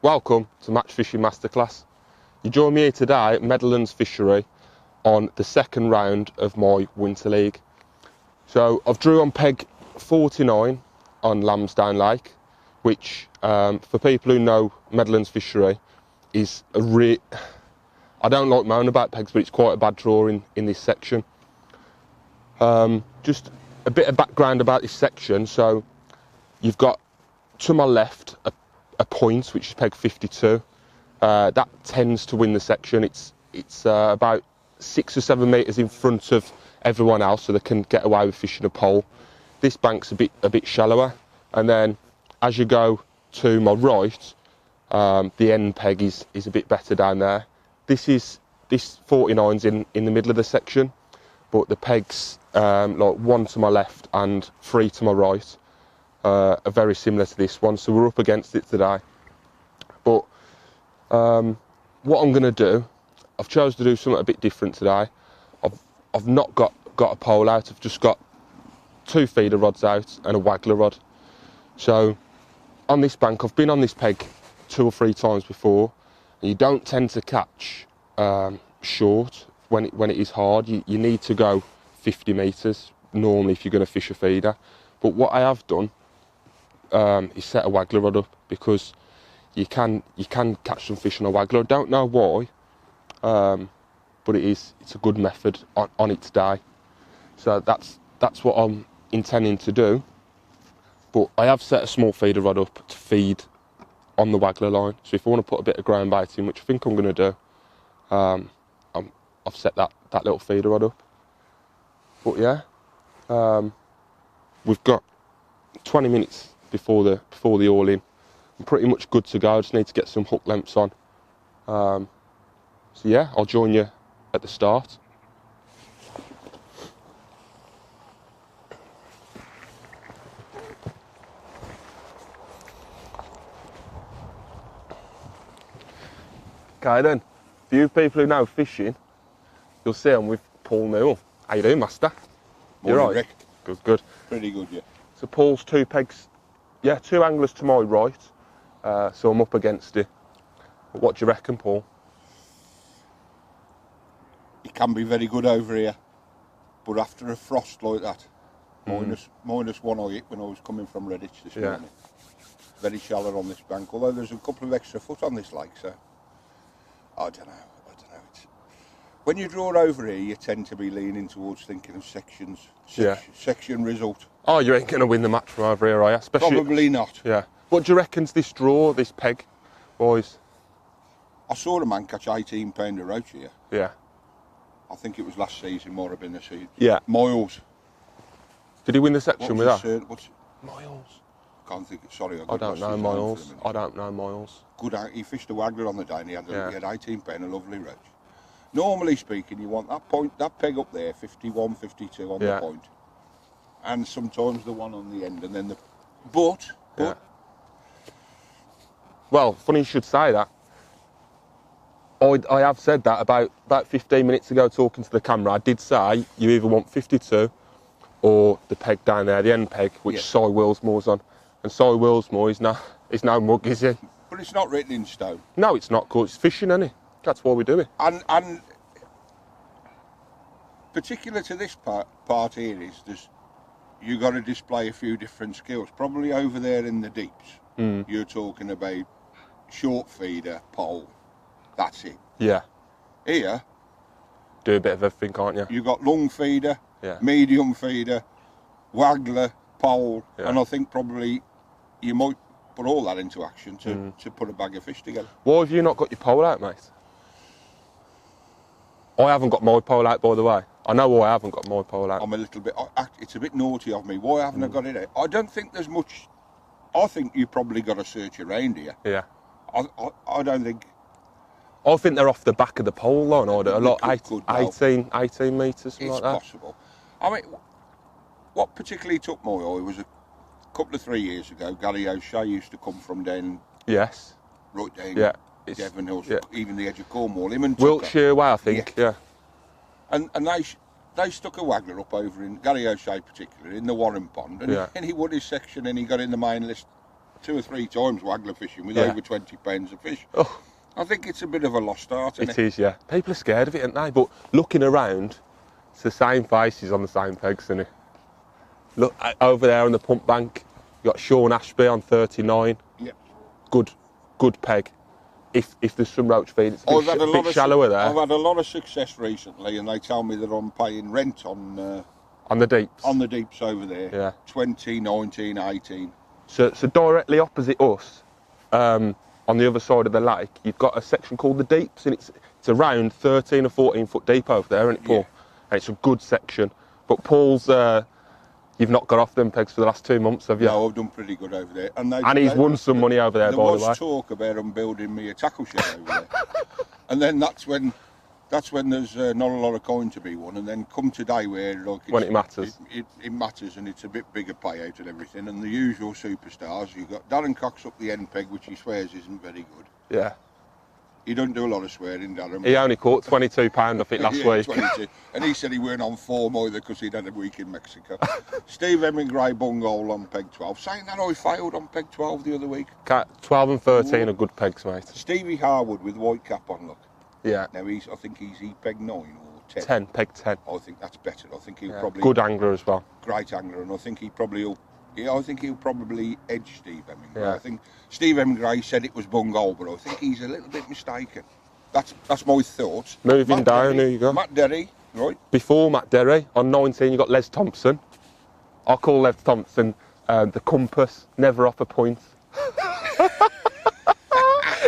Welcome to Match Fishing Masterclass. You join me here today at Meadowlands fishery on the second round of my winter league. So I've drew on peg 49 on Lambsdown Lake, which for people who know Meadowlands fishery is I don't like moaning about pegs, but it's quite a bad draw in this section. Just a bit of background about this section. So you've got to my left a point which is peg 52. That tends to win the section. It's about 6 or 7 metres in front of everyone else, so they can get away with fishing a pole. This bank's a bit shallower, and then as you go to my right, the end peg is a bit better down there. This 49's in the middle of the section, but the pegs like 1 to my left and 3 to my right are very similar to this one, so we're up against it today. But what I'm going to do, I've chosen to do something a bit different today. I've not got a pole out, I've just got 2 feeder rods out and a waggler rod. So on this bank, I've been on this peg 2 or 3 times before, and you don't tend to catch short when it is hard. You need to go 50 metres normally if you're going to fish a feeder. But what I have done is set a waggler rod up, because you can catch some fish on a waggler. I don't know why, but it's a good method on its day. So that's what I'm intending to do. But I have set a small feeder rod up to feed on the waggler line. So if I want to put a bit of ground bait in, which I think I'm going to do, I've set that little feeder rod up. But yeah, we've got 20 minutes before the all-in. I'm pretty much good to go. I just need to get some hook lengths on. So yeah, I'll join you at the start. Okay then, for you people who know fishing, you'll see I'm with Paul Newell. How you doing, master? You're right, Rick. Good. Pretty good, yeah. So Paul's 2 pegs, 2 anglers to my right, so I'm up against it. What do you reckon, Paul? It can be very good over here, but after a frost like that, minus 1 I hit when I was coming from Redditch this morning. Very shallow on this bank, although there's a couple of extra foot on this lake, so I don't know. When you draw over here, you tend to be leaning towards thinking of sections, section result. Oh, you ain't going to win the match from over here, are you? Probably not. Yeah. What do you reckon's this draw, this peg, boys? I saw a man catch 18 pounder roach here. Yeah. I think it was last season, might have been the season. Yeah. Miles. Did he win the section with that? Miles. Can't think. Sorry, I don't know Miles. I don't know Miles. Good. He fished a waggler on the day, and he had 18 pounder, lovely roach. Normally speaking, you want that peg up there, 51, 52 on the point, and sometimes the one on the end, and then but. Well, funny you should say that. I have said that about 15 minutes ago, talking to the camera. I did say you either want 52 or the peg down there, the end peg, which Si Willsmore's on. And Si Willsmore is no mug, is he? But it's not written in stone. No, it's not, because it's fishing, isn't it? That's why we do it. And particular to this part here is you got to display a few different skills. Probably over there in the deeps, you're talking about short feeder, pole. That's it. Yeah. Here, do a bit of everything, can't you? You've got long feeder, medium feeder, waggler, pole, and I think probably you might put all that into action to put a bag of fish together. Why have you not got your pole out, mate? I haven't got my pole out, by the way. I know why I haven't got my pole out. I'm a little bit... It's a bit naughty of me. Why haven't I got it out? I don't think there's much... I think you probably got to search around here. Yeah. I don't think... I think they're off the back of the pole line, or a lot, 18 metres, something like that. It's possible. I mean, what particularly took my eye was a couple of 3 years ago, Gary O'Shea used to come from down... Yes. Right down Devon Hills, even the edge of Cornwall. Him and Wiltshire way, I think, And they stuck a waggler up over in Gary O'Shea particularly in the Warren Pond, and he won his section and he got in the main list 2 or 3 times waggler fishing with Yeah. over 20 pounds of fish. Oh, I think it's a bit of a lost art, isn't it is, yeah. People are scared of it, aren't they? But looking around, it's the same faces on the same pegs, isn't it? Look over there on the pump bank. You got Sean Ashby on 39. Yeah. Good peg. If there's some roach feed, it's a bit shallower there. I've had a lot of success recently, and they tell me that I'm paying rent on the deeps. on the deeps over there. Yeah. 20, 19, 18. So directly opposite us, on the other side of the lake, you've got a section called the deeps, and it's around 13 or 14 foot deep over there, isn't it, Paul? Yeah. And it's a good section. But Paul's, you've not got off them pegs for the last 2 months, have you? No, I've done pretty good over there. And he's won some money over there, by the way. There was talk about them building me a tackle shed over there. And then that's when there's not a lot of coin to be won. And then come today where when it matters. It matters, and it's a bit bigger payout and everything. And the usual superstars, you've got Darren Cox up the end peg, which he swears isn't very good. Yeah. He don't do a lot of swearing, Darren. He only caught £22 off it last Yeah, week. 22. And he said he weren't on form either because he'd had a week in Mexico. Steve Hemingway bunghole on peg 12. Saying that I failed on peg 12 the other week. 12 and 13 are good pegs, mate. Stevie Harwood with white cap on, look. Yeah. Now he peg 9 or 10. 10, peg 10. I think that's better. I think he'll Yeah. probably Good angler as well. great angler, and I think he'll probably edge Steve Hemingway. Yeah. I think Steve Hemingway said it was bunghole, but I think he's a little bit mistaken. That's my thoughts. Moving Matt down, Derry, who you got? Matt Derry, right? Before Matt Derry, on 19, you got Les Thompson. I call Les Thompson the compass, never off a point.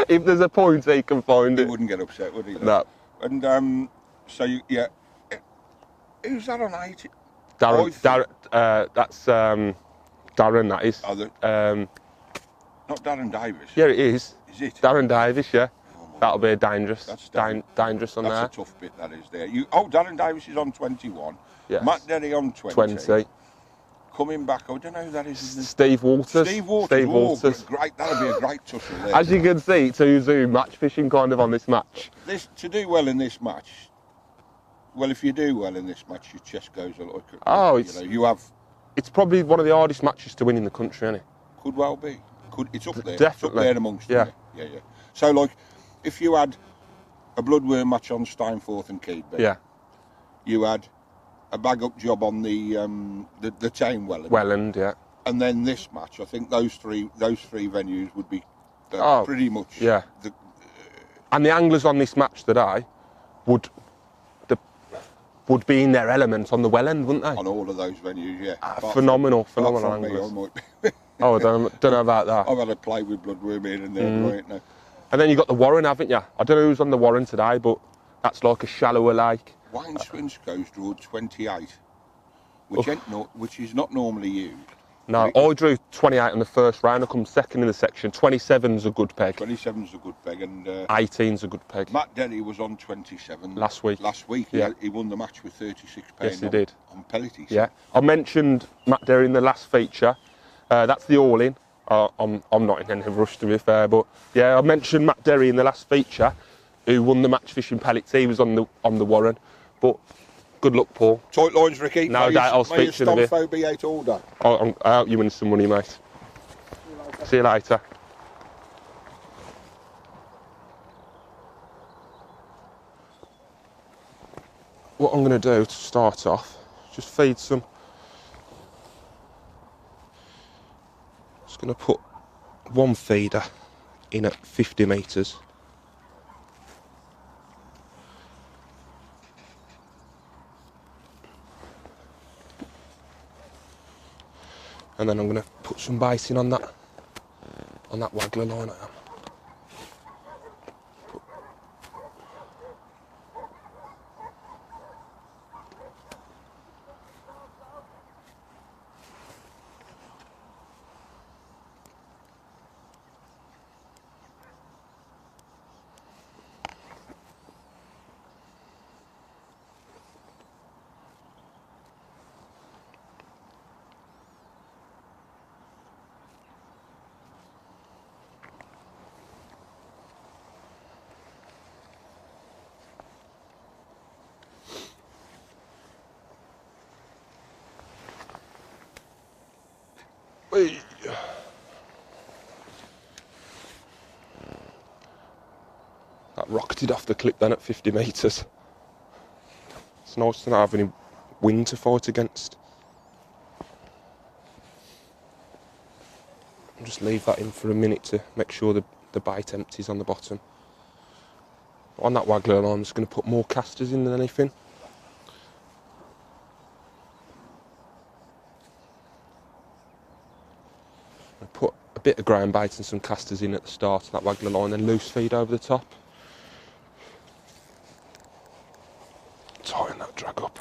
If there's a point, he can find He it. wouldn't get upset, would he? No. And yeah. Who's that on 8? Darren, that's Darren, that is. Not Darren Davis. Yeah, it is. Is it? Darren Davis, yeah. Oh, That'll be a dangerous. That's dangerous on there. That's a tough bit, that is there. Darren Davis is on 21. Yes. Matt Derry on 20. 20. Coming back, I don't know who that is. Isn't it? Steve Walters. Steve Walters. Great, that'll be a great tussle there. As you can see, 2-2 match fishing kind of on this match. To do well in this match. Well, if you do well in this match, your chest goes a lot. Oh, it's probably one of the hardest matches to win in the country, isn't it? Could well be. It's up there. Definitely. It's up there amongst yeah. them. Yeah. So, like, if you had a bloodworm match on Steinforth and Keedby, yeah, you had a bag-up job on the town Welland. Welland, yeah. And then this match, I think those three venues would be pretty much. Yeah. And the anglers on this match today would be in their element on the Welland, wouldn't they? On all of those venues, yeah. Phenomenal from anglers. Me, I might be. Oh, I don't know about that. I've had a play with bloodworm here and there, right now. And then you got the Warren, haven't you? I don't know who's on the Warren today, but that's like a shallower lake. Wayne Swinscoe's drew 28, which is not normally used. No, I drew 28 on the first round. I come second in the section. 27's a good peg. 27's a good peg, and 18's a good peg. Matt Derry was on 27 last week. Yeah. He won the match with £36. Yes, he did. On penalties. Yeah, I mentioned Matt Derry in the last feature. That's the all-in. I'm not in any rush, to be fair, but yeah, I mentioned Matt Derry in the last feature, who won the match fishing pellets. He was on the Warren, but good luck, Paul. Tight lines, Ricky. No doubt I'll speak to you in a bit. Be all day. I hope you win some money, mate. See you later. What I'm going to do to start off, just feed some. Just going to put one feeder in at 50 metres. And then I'm going to put some bait in on that waggler line I am. That rocketed off the clip then at 50 metres. It's nice to not have any wind to fight against. I'll just leave that in for a minute to make sure the bait empties on the bottom. On that waggler line, I'm just going to put more casters in than anything. I put a bit of ground bait and some casters in at the start of that waggler line, then loose feed over the top. Tighten that drag up.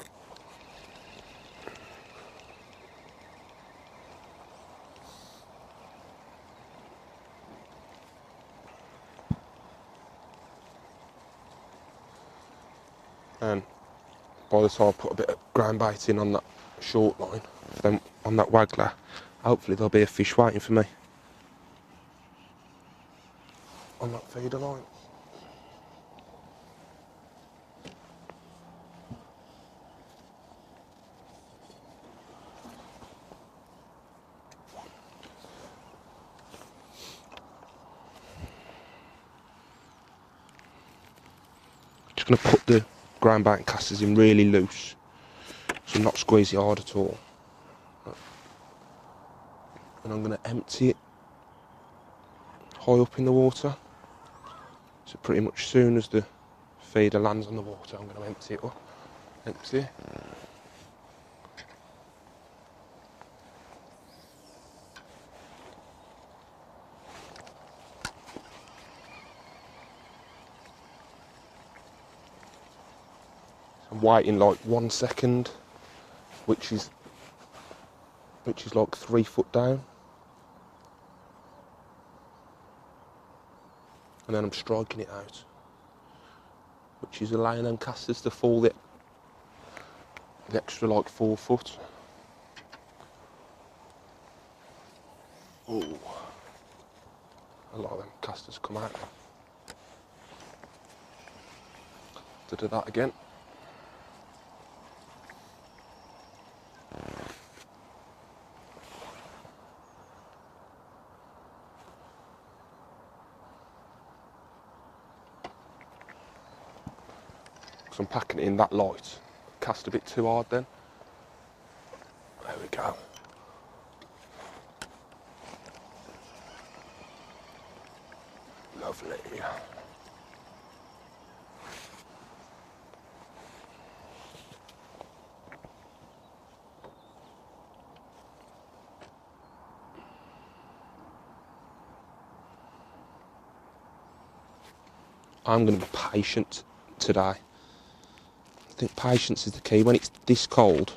And by the time I put a bit of ground bait in on that short line, then on that waggler, hopefully there'll be a fish waiting for me on that feeder line. Just going to put the ground bait and casters in really loose, so not squeeze it hard at all. And I'm going to empty it high up in the water. So pretty much as soon as the feeder lands on the water, I'm going to empty it up. Empty it. I'm waiting like 1 second, which is like 3 foot down. And then I'm striking it out, which is allowing them casters to fall the extra like 4 foot. Oh, a lot of them casters come out. To do that again. So I'm packing it in that light. Cast a bit too hard then. There we go. Lovely. I'm going to be patient today. I think patience is the key. When it's this cold,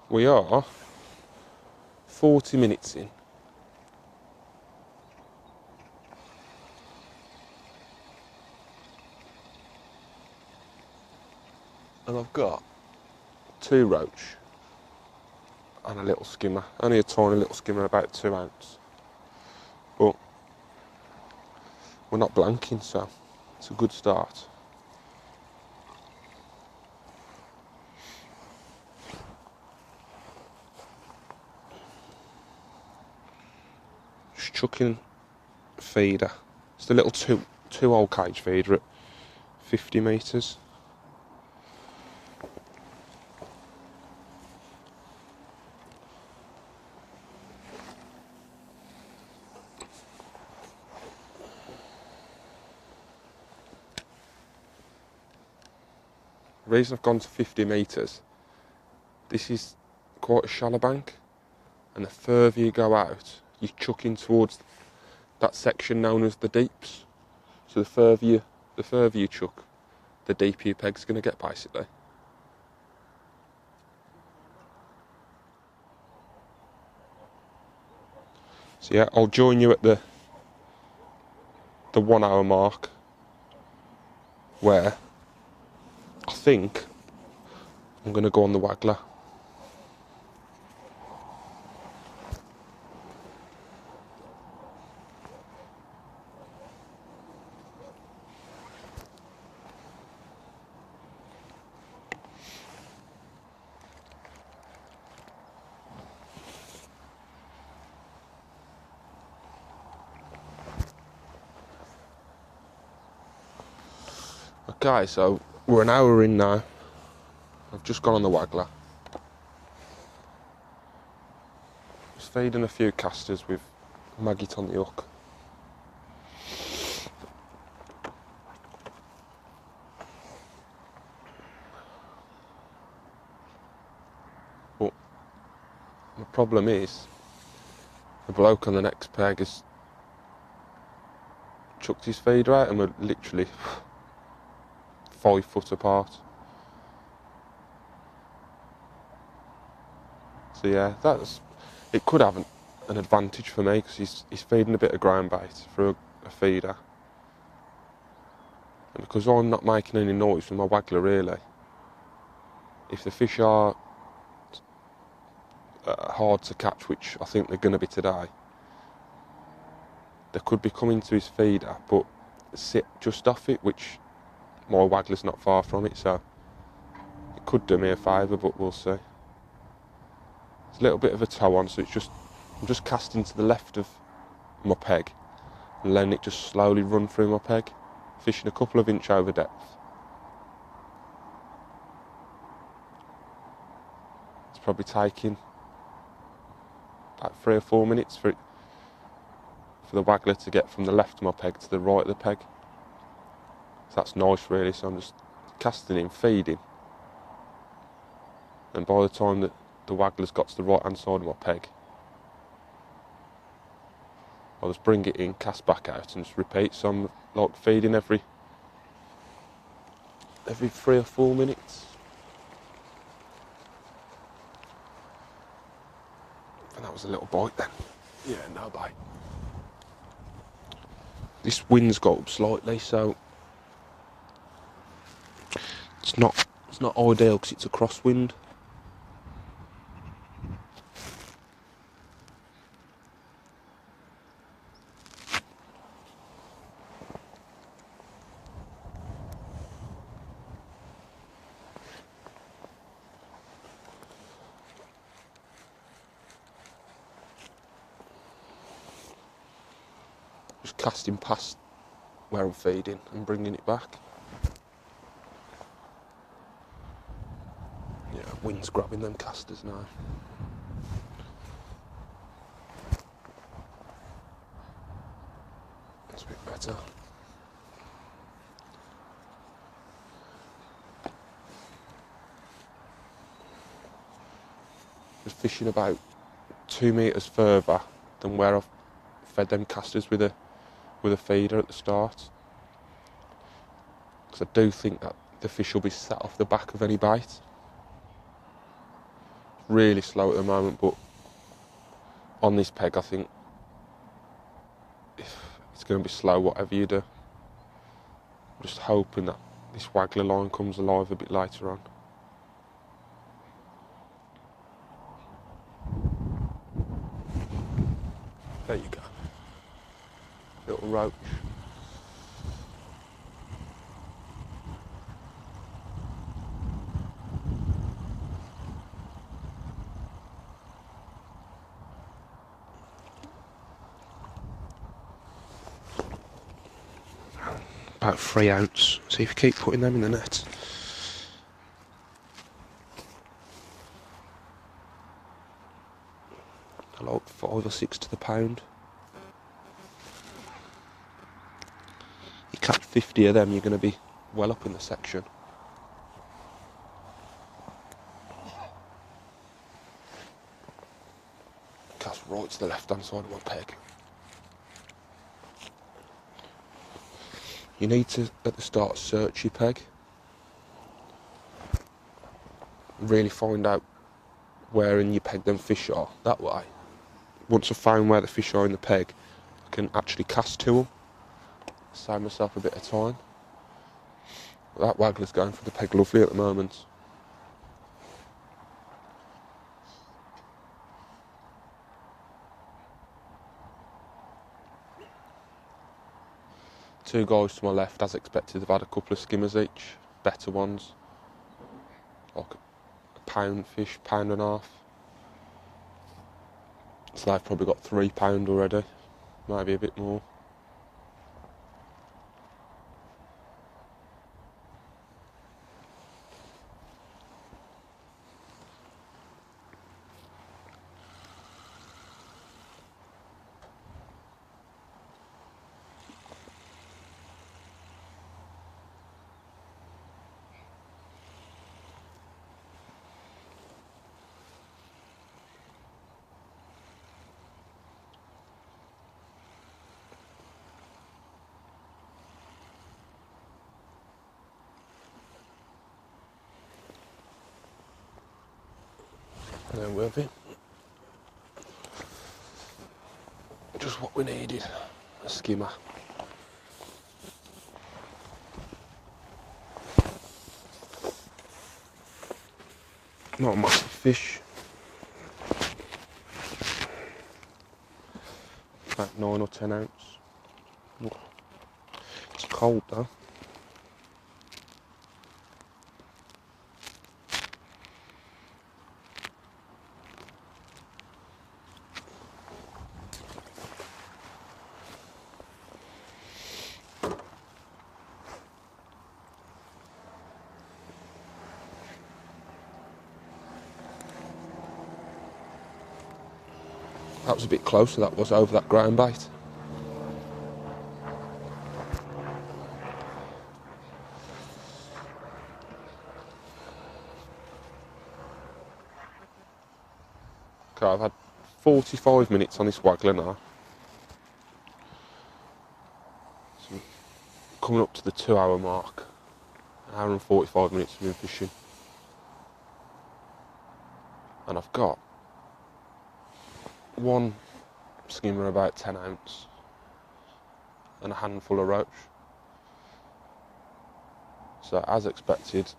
we are 40 minutes in. And I've got 2 roach and a little skimmer. Only a tiny little skimmer, about 2 ounce. But we're not blanking, so it's a good start. Just chucking feeder. It's a little two hole cage feeder at 50 metres. The reason I've gone to 50 metres, this is quite a shallow bank, and the further you go out, you're chucking towards that section known as the deeps. So the further you chuck, the deeper your peg's going to get, basically. So yeah, I'll join you at the 1 hour mark, where I think I'm going to go on the waggler. Okay, so we're an hour in now. I've just gone on the waggler. Just feeding a few casters with maggot on the hook. But the problem is, the bloke on the next peg has chucked his feeder out and we're literally 5 foot apart. So yeah, it could have an advantage for me, because he's feeding a bit of ground bait through a feeder. And because I'm not making any noise with my waggler really, if the fish are hard to catch, which I think they're going to be today, they could be coming to his feeder but sit just off it, which my waggler's not far from it, so it could do me a favour, but we'll see. It's a little bit of a toe on, so I'm just casting to the left of my peg and letting it just slowly run through my peg, fishing a couple of inch over depth. It's probably taking about 3 or 4 minutes for the waggler to get from the left of my peg to the right of the peg. So that's nice really, so I'm just casting in, feeding, and by the time that the waggler's got to the right hand side of my peg, I'll just bring it in, cast back out and just repeat. So I'm like feeding every 3 or 4 minutes. And that was a little bite then. Yeah, no bite. This wind's got up slightly, so it's not ideal because it's a crosswind. Just casting past where I'm feeding and bringing it back. Yeah, wind's grabbing them casters now. That's a bit better. Just fishing about 2 metres further than where I've fed them casters with a feeder at the start, because I do think that the fish will be set off the back of any bite. It's really slow at the moment, but on this peg I think it's going to be slow whatever you do. I'm just hoping that this waggler line comes alive a bit later on. There you go. Little roach. About 3 ounce. See if you keep putting them in the net. I like 5 or 6 to the pound. You catch 50 of them, you're going to be well up in the section. Cast right to the left hand side of my peg. You need to, at the start, search your peg. Really find out where in your peg them fish are. That way, once I've found where the fish are in the peg, I can actually cast to them, save myself a bit of time. But that waggler's going for the peg lovely at the moment. Two guys to my left, as expected, they've had a couple of skimmers each, better ones, like a pound fish, pound and a half. So they've probably got £3 already, maybe a bit more. There with it. Just what we needed, a skimmer. Not a massive fish. About 9 or 10 ounce. Ooh. It's cold though. That was a bit closer, that was, over that ground bait. Okay, I've had 45 minutes on this waggler now. So I'm coming up to the 2-hour mark. An hour and 45 minutes of been fishing. And I've got one skimmer about 10 ounce and a handful of roach. So as expected,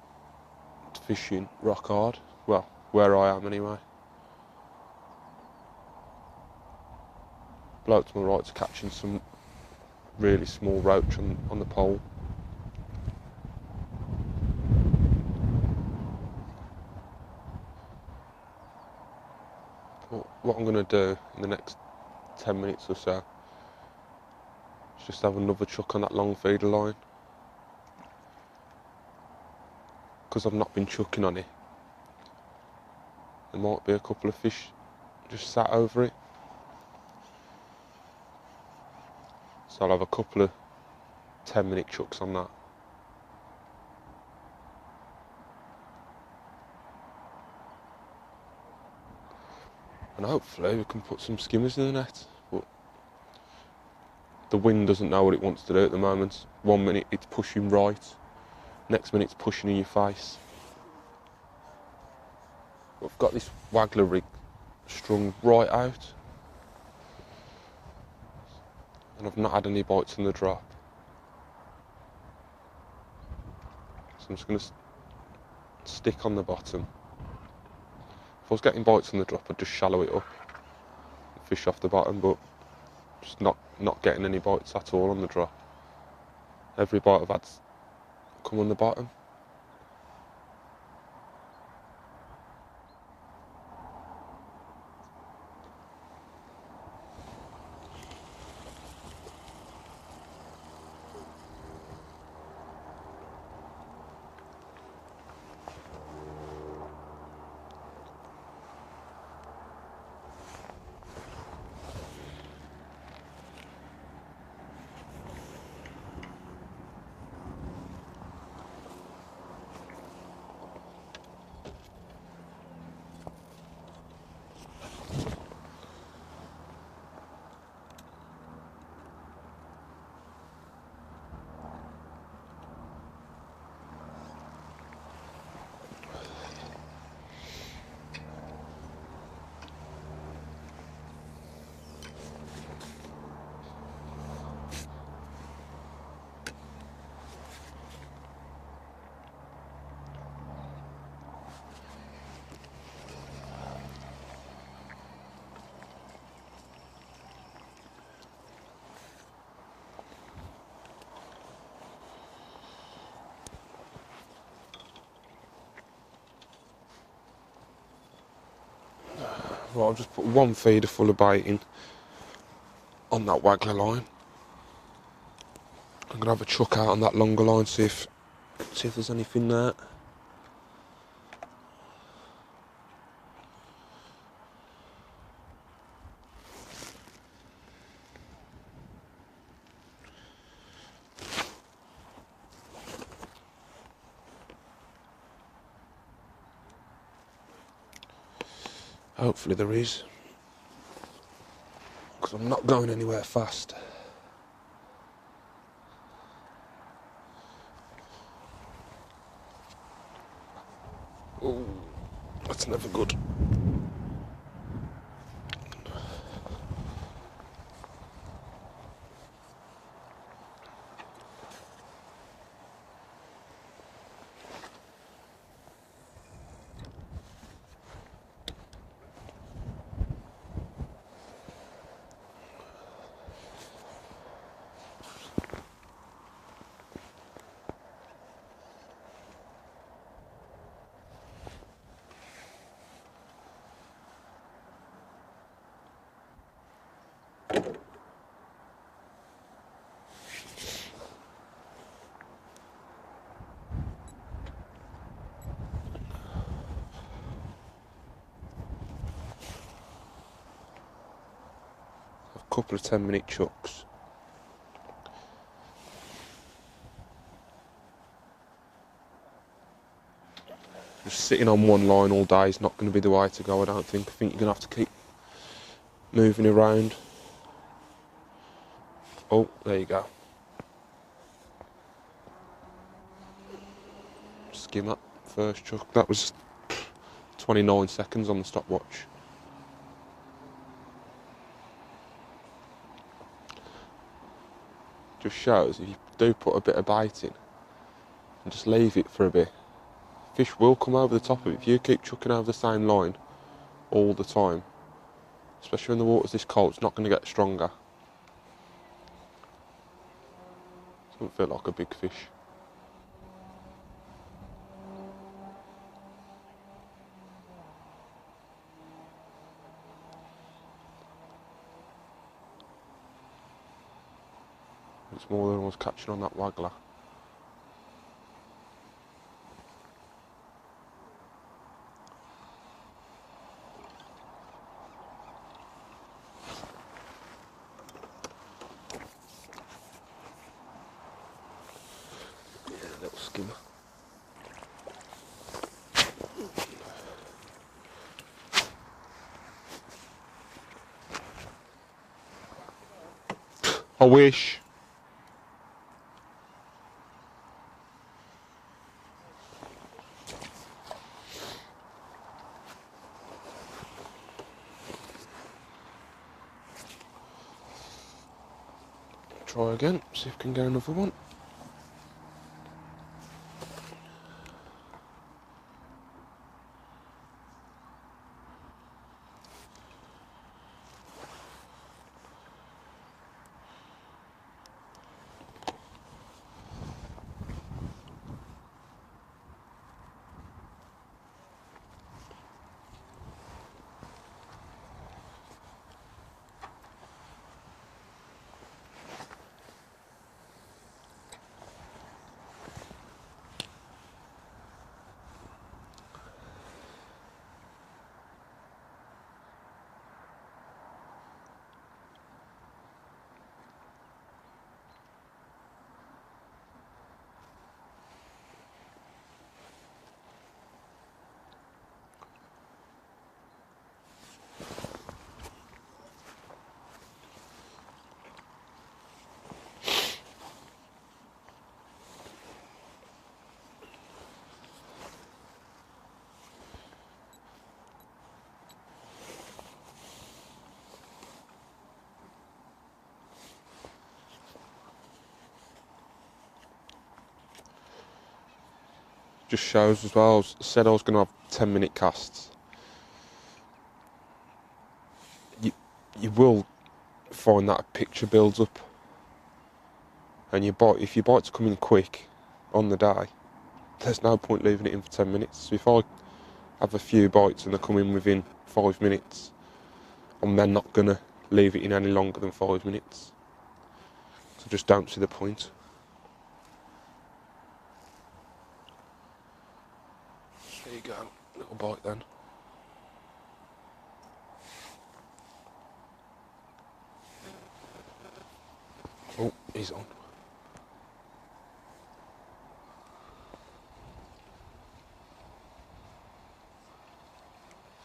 fishing rock hard. Well, where I am anyway. Bloke to my right's catching some really small roach on the pole. But what I'm going to do in the next 10 minutes or so is just have another chuck on that long feeder line, because I've not been chucking on it. There might be a couple of fish just sat over it, so I'll have a couple of 10-minute chucks on that. And hopefully we can put some skimmers in the net, but the wind doesn't know what it wants to do at the moment. 1 minute it's pushing right, next minute it's pushing in your face. I've got this waggler rig strung right out, and I've not had any bites on the drop. So I'm just going to stick on the bottom. If I was getting bites on the drop, I'd just shallow it up and fish off the bottom, but just not getting any bites at all on the drop. Every bite I've had's come on the bottom. Right, I'll just put one feeder full of bait in on that waggler line. I'm gonna have a chuck out on that longer line, see if there's anything there. Hopefully there is, because I'm not going anywhere fast. Oh, that's never good. A couple of 10-minute chucks. Just sitting on one line all day is not going to be the way to go, I don't think. I think you're going to have to keep moving around. Oh, there you go. Skim that first chuck. That was 29 seconds on the stopwatch. Just shows if you do put a bit of bait in and just leave it for a bit, fish will come over the top of it. If you keep chucking over the same line all the time, especially when the water's this cold, it's not going to get stronger. Doesn't feel like a big fish. It's more than I was catching on that waggler. Yeah, little skimmer. I wish. Try again, see if we can get another one. Just shows as well, I said I was going to have 10-minute casts. You will find that a picture builds up, and if your bite's coming quick on the day, there's no point leaving it in for 10 minutes. So if I have a few bites and they come in within 5 minutes, I'm then not going to leave it in any longer than 5 minutes. So just don't see the point. There you go, little bite then. Oh, he's on.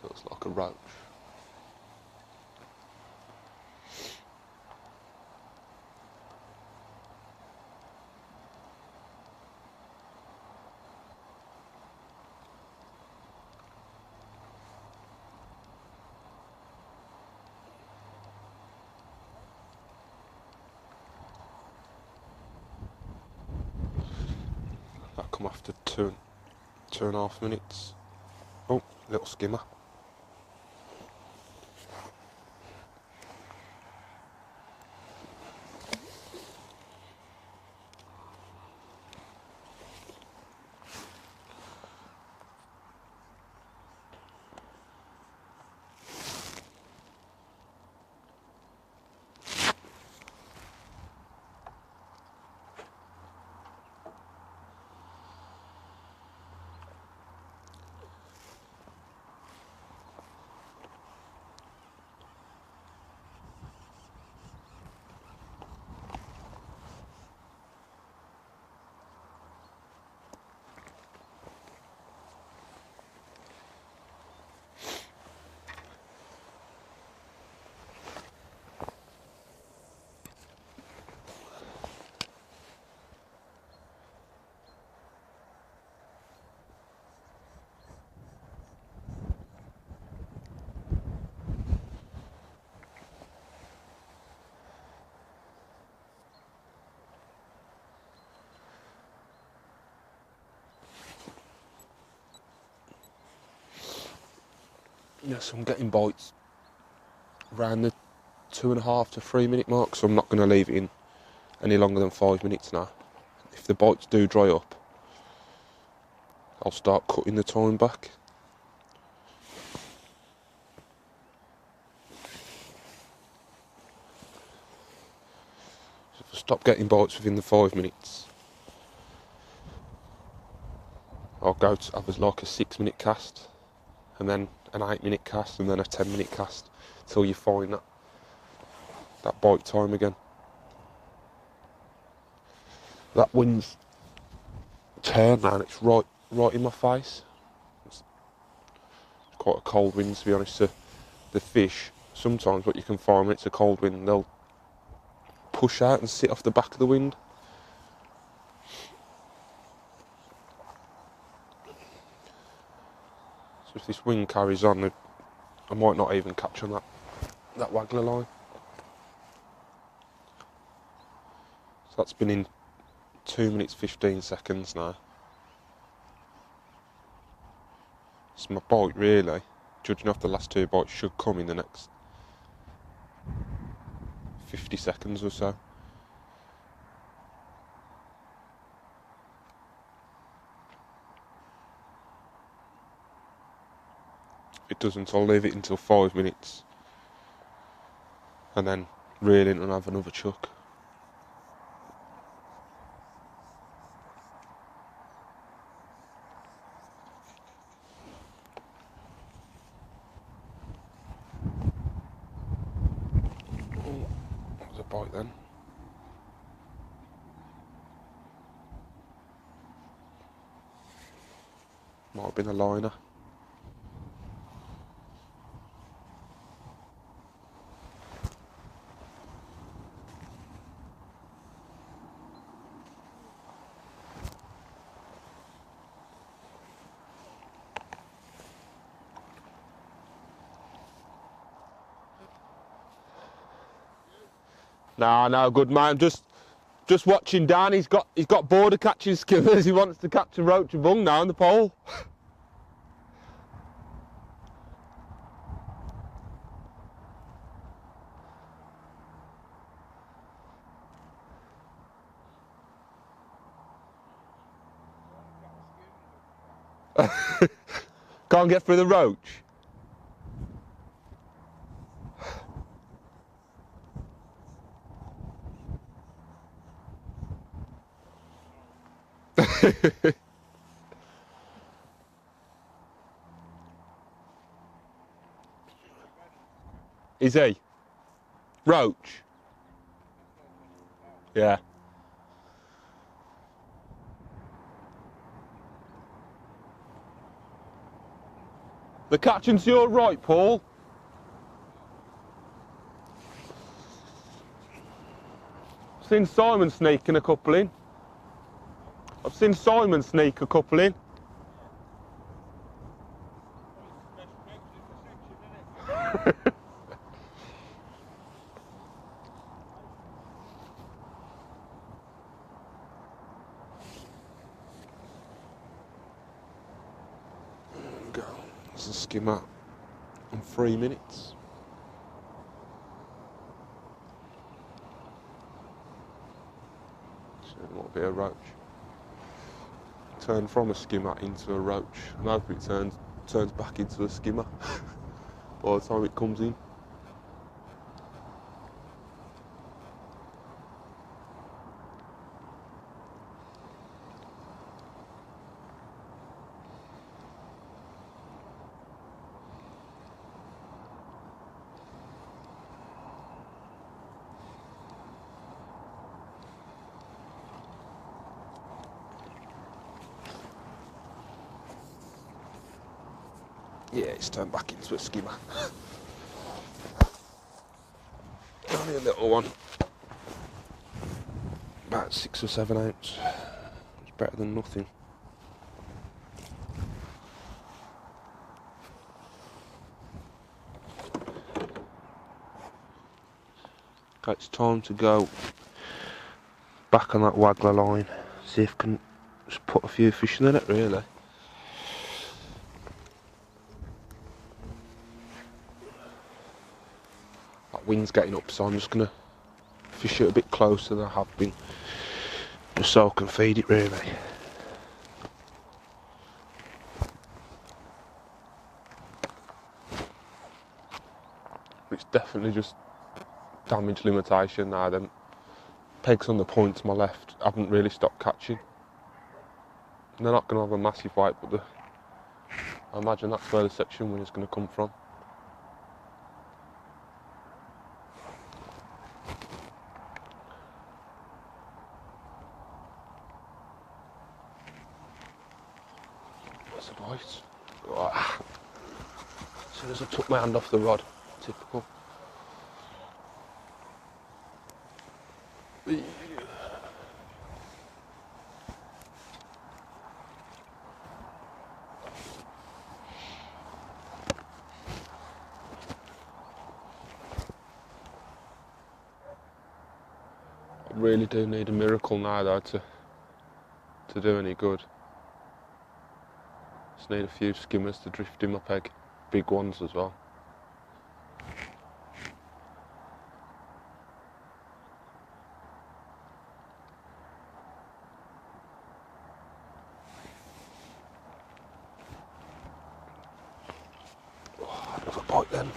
Feels like a roach. That come after two and a half minutes. Oh, little skimmer. Yes, I'm getting bites around the 2.5 to 3 minute mark, so I'm not going to leave it in any longer than 5 minutes now. If the bites do dry up, I'll start cutting the time back. So if I stop getting bites within the 5 minutes, I'll go to have like a 6 minute cast, and then an 8 minute cast, and then a 10 minute cast, till you find that bite time again. That wind's turned now, and it's right in my face. It's quite a cold wind, to be honest. So the fish, sometimes what you can find when it's a cold wind, they'll push out and sit off the back of the wind. So if this wind carries on, I might not even catch on that waggler line. So that's been in 2 minutes 15 seconds now. It's my bite, really. Judging off the last two bites, should come in the next 50 seconds or so. If it doesn't, I'll leave it until 5 minutes and then reel in and have another chuck. Oh, that was a bite then. Might have been a liner. No, good man. Just watching Dan. He's got bored of catching skimmers. He wants to catch a roach and bung now in the pole. Can't get through the roach. Is he? Roach? Yeah. The catching to your right, Paul. I've seen Simon sneaking a couple in. I've seen Simon sneak a couple in. Go. There's a skimmer in 3 minutes. Might be a roach. Turn from a skimmer into a roach. And hopefully it turns back into a skimmer by the time it comes in. Yeah, it's turned back into a skimmer. Only a little one. About 6 or 7 ounce. It's better than nothing. Okay, it's time to go back on that waggler line. See if I can just put a few fish in it, really. Wind's getting up, so I'm just going to fish it a bit closer than I have been, just so I can feed it, really. It's definitely just damage limitation now. Them pegs on the point to my left haven't really stopped catching. And they're not going to have a massive weight, but I imagine that's where the section wind is going to come from. Right. Right. As soon as I took my hand off the rod, typical. I really do need a miracle now, though, to do any good. Just need a few skimmers to drift in my peg, big ones as well. Oh, another bite then.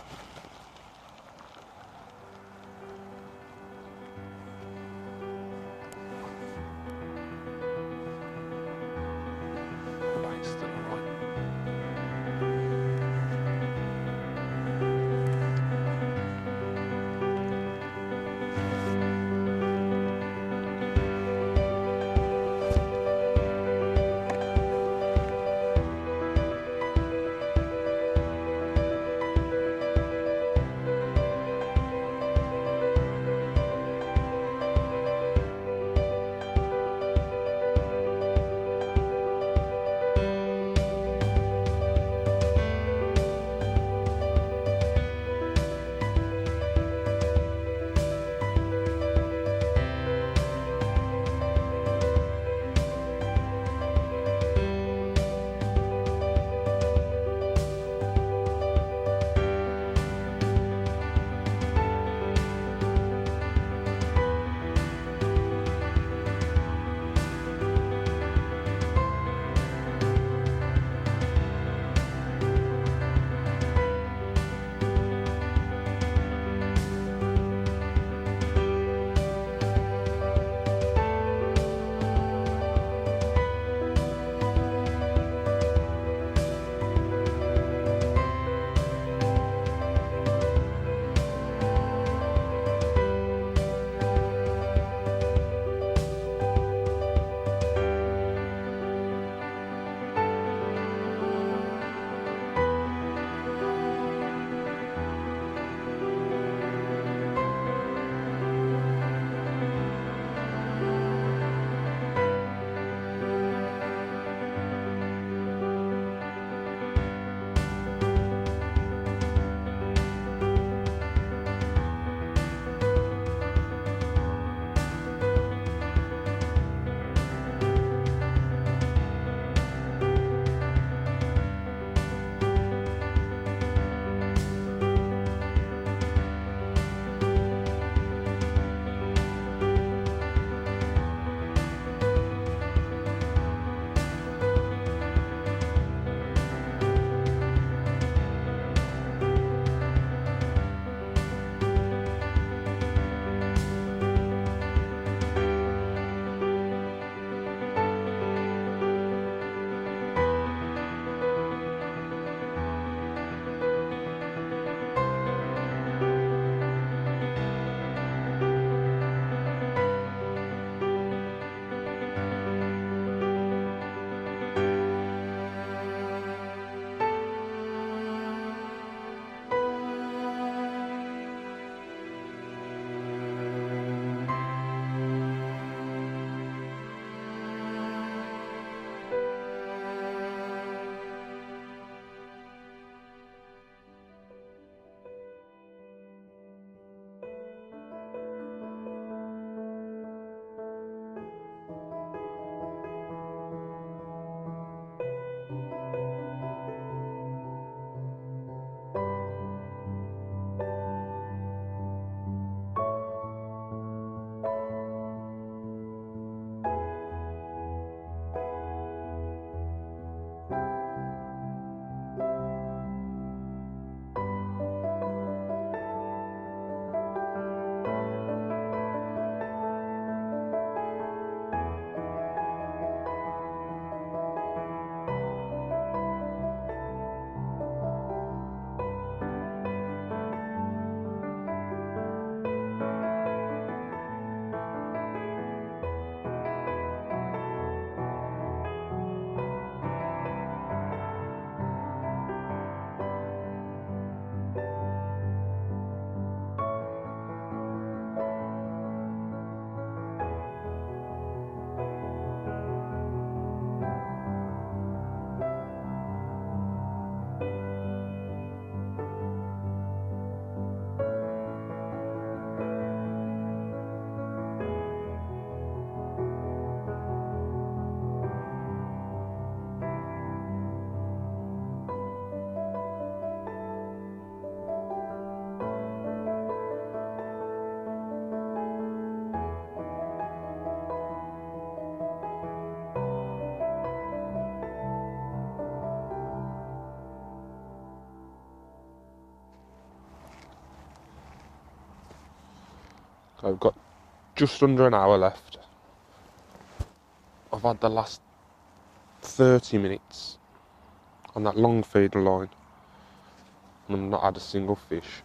So I've got just under an hour left. I've had the last 30 minutes on that long feeder line and I've not had a single fish.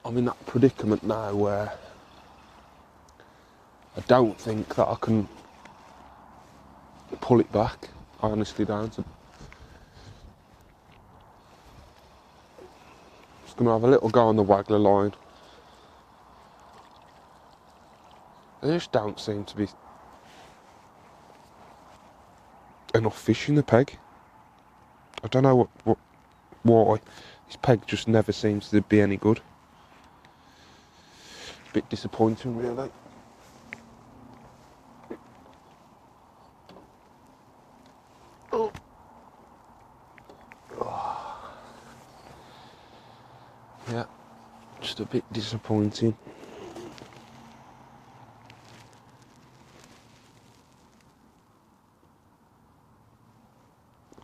I'm in that predicament now where I don't think that I can pull it back. I honestly don't. I'm just going to have a little go on the waggler line. There just don't seem to be enough fish in the peg. I don't know why. This peg just never seems to be any good. A bit disappointing, really. Yeah, just a bit disappointing.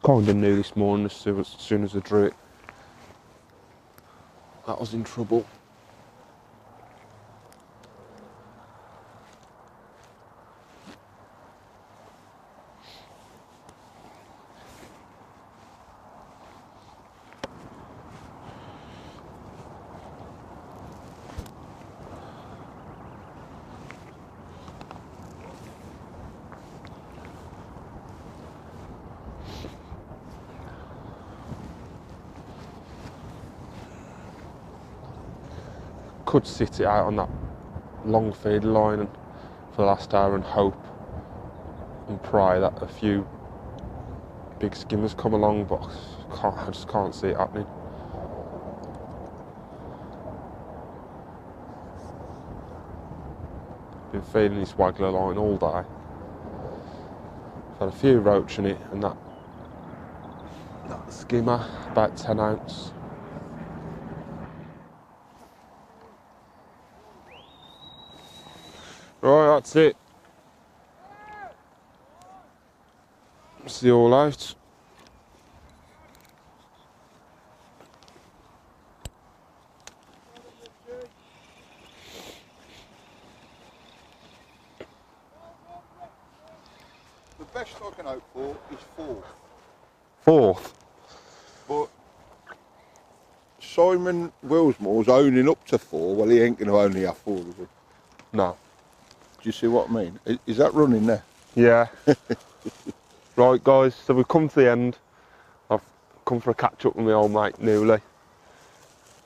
Kinda knew this morning as soon as I drew it that I was in trouble. Could sit it out on that long feed line and for the last hour and hope and pray that a few big skimmers come along, but I just can't see it happening. Been feeding this waggler line all day. I've had a few roach in it and that skimmer, about 10 ounce. Right, that's it. See all out. The best I can hope for is fourth. Fourth? But Simon Willsmore's owning up to 4. Well, he ain't going to only have 4, is he? No. Do you see what I mean? Is that running there? Yeah. Right, guys, so we've come to the end. I've come for a catch up with my old mate Newley.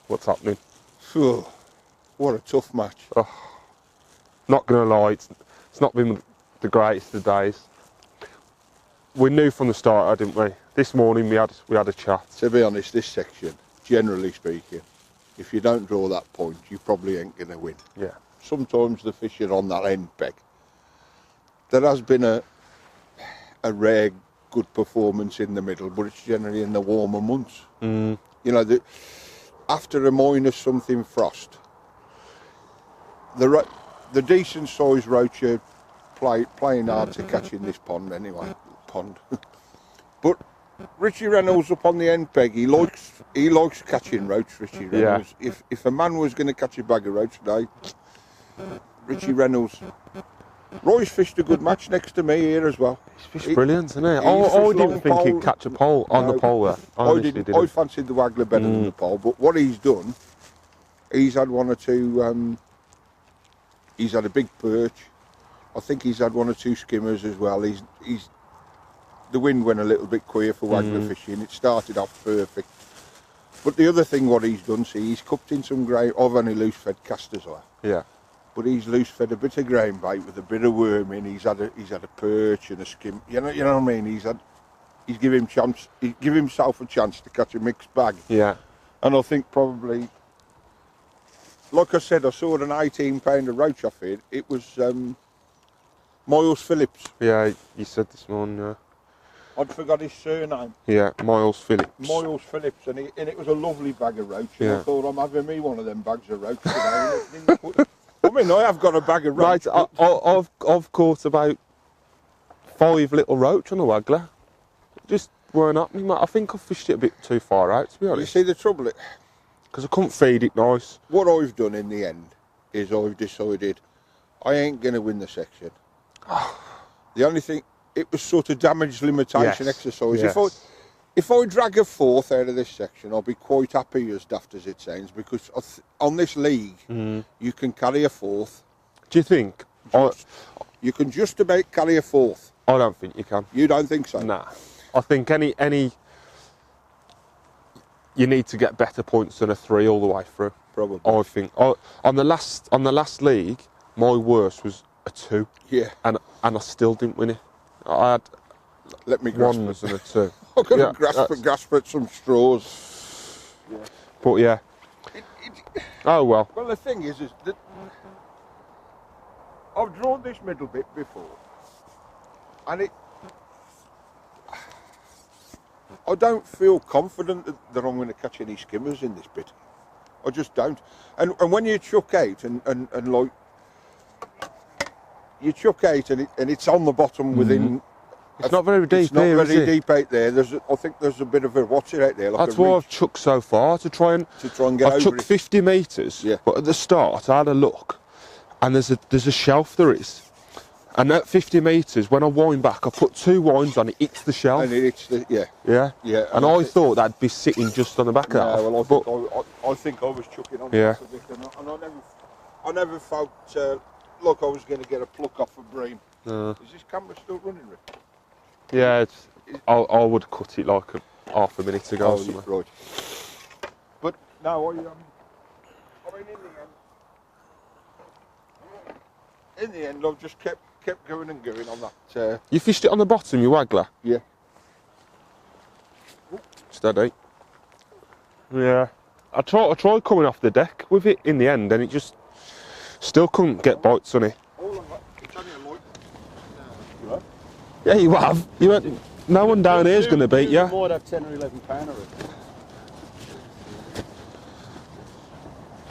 What's happening? Phew, what a tough match. Oh, not going to lie, it's not been the greatest of days. We knew from the start, didn't we? This morning we had a chat. To be honest, this section, generally speaking, if you don't draw that point, you probably ain't going to win. Yeah. Sometimes the fish are on that end peg. There has been a rare good performance in the middle, but it's generally in the warmer months. Mm. You know, after a minus something frost, the decent sized roach are playing hard to catch in this pond anyway. But Richie Reynolds up on the end peg, he likes catching roach, Richie Reynolds. Yeah. If a man was going to catch a bag of roach today, Richie Reynolds. Roy's fished a good match next to me here as well. He's fished brilliant, isn't he? I didn't think he'd catch a pole on the pole there. I fancied the waggler better than the pole, but what he's done, he's had one or two, he's had a big perch. I think he's had one or two skimmers as well. The wind went a little bit queer for waggler fishing. It started off perfect. But the other thing what he's done, see, he's cooked in some grain. I've only loose fed casters on. Yeah. But he's loose fed a bit of grain bait with a bit of worm in. He's had a perch and a skim. You know what I mean? He's given himself a chance to catch a mixed bag. Yeah. And I think probably, like I said, I saw an 18-pounder roach off it. It was Miles Phillips. Yeah, you said this morning. Yeah. I'd forgot his surname. Yeah, Miles Phillips. Miles Phillips, and it was a lovely bag of roach. And I thought, I'm having me one of them bags of roach today. I mean, I have got a bag of roach. Right, I've caught about 5 little roach on a waggler. It just weren't happening, mate. I think I fished it a bit too far out, to be You honest. see the trouble? Because I couldn't feed it nice. What I've done in the end is I've decided I ain't going to win the section. The only thing, it was sort of damage limitation exercise. Yes. If I drag a 4th out of this section, I'll be quite happy, as daft as it sounds, because on this league, you can carry a 4th. Do you think? You can just about carry a 4th. I don't think you can. You don't think so? Nah. I think any you need to get better points than a 3 all the way through. Probably. I think. On the last league, my worst was a 2. Yeah. And I still didn't win it. I had Let me grasp ones it. and a 2. I'm going to grasp at some straws. Yeah. But yeah. Oh well. Well, the thing is that I've drawn this middle bit before, and I don't feel confident that I'm going to catch any skimmers in this bit. I just don't. And when you chuck out and like you chuck out and it's on the bottom within. It's not very deep. It's not here, very is it? deep out there. I think there's a bit of a what's it out there. Like That's why I've chucked so far to try and get I've over chucked it. 50 metres. Yeah. But at the start, I had a look, and there's a shelf there is, and at 50 metres, when I wind back, I put 2 winds on it. It's the shelf. And it's the Yeah. yeah. And I thought that'd be sitting just on the back of that. Yeah, well, I think I was chucking on Yeah. top of it, and I never felt like I was going to get a pluck off a bream. Is this camera still running, Rick? Yeah, I would cut it like half a minute ago. Oh, or something. right. But no, I mean, in the end, I've just kept going and going on that. You fished it on the bottom, you waggler? Yeah. Steady. Yeah. I tried coming off the deck with it in the end, and it just still couldn't get bites on it. It's only a light. Yeah, you have. You went, no one down here is going to beat you. Might have 10 or 11 pounder.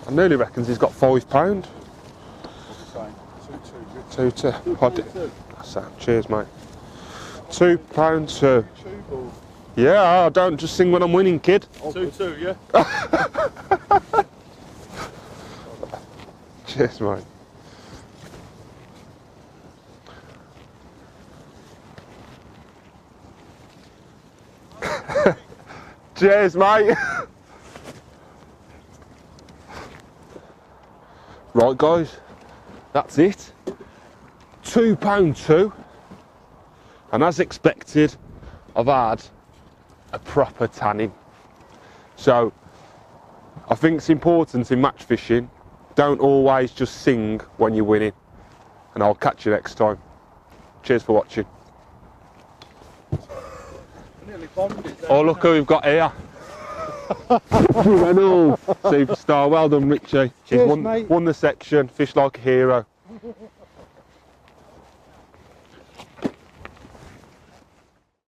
I nearly reckons he's got £5. What's the same? 2-2. 2-2. Sound. Cheers, mate. £2 2. Yeah, I don't just sing when I'm winning, kid. 2-2, yeah? Cheers, mate. Cheers, mate. Right, guys, that's it. £2 2. And as expected, I've had a proper tanning. So I think it's important in match fishing, don't always just sing when you're winning. And I'll catch you next time. Cheers for watching. Oh, look who we've got here. Reynolds, superstar. Well done, Richie. Cheers, He's mate. won the section, fished like a hero.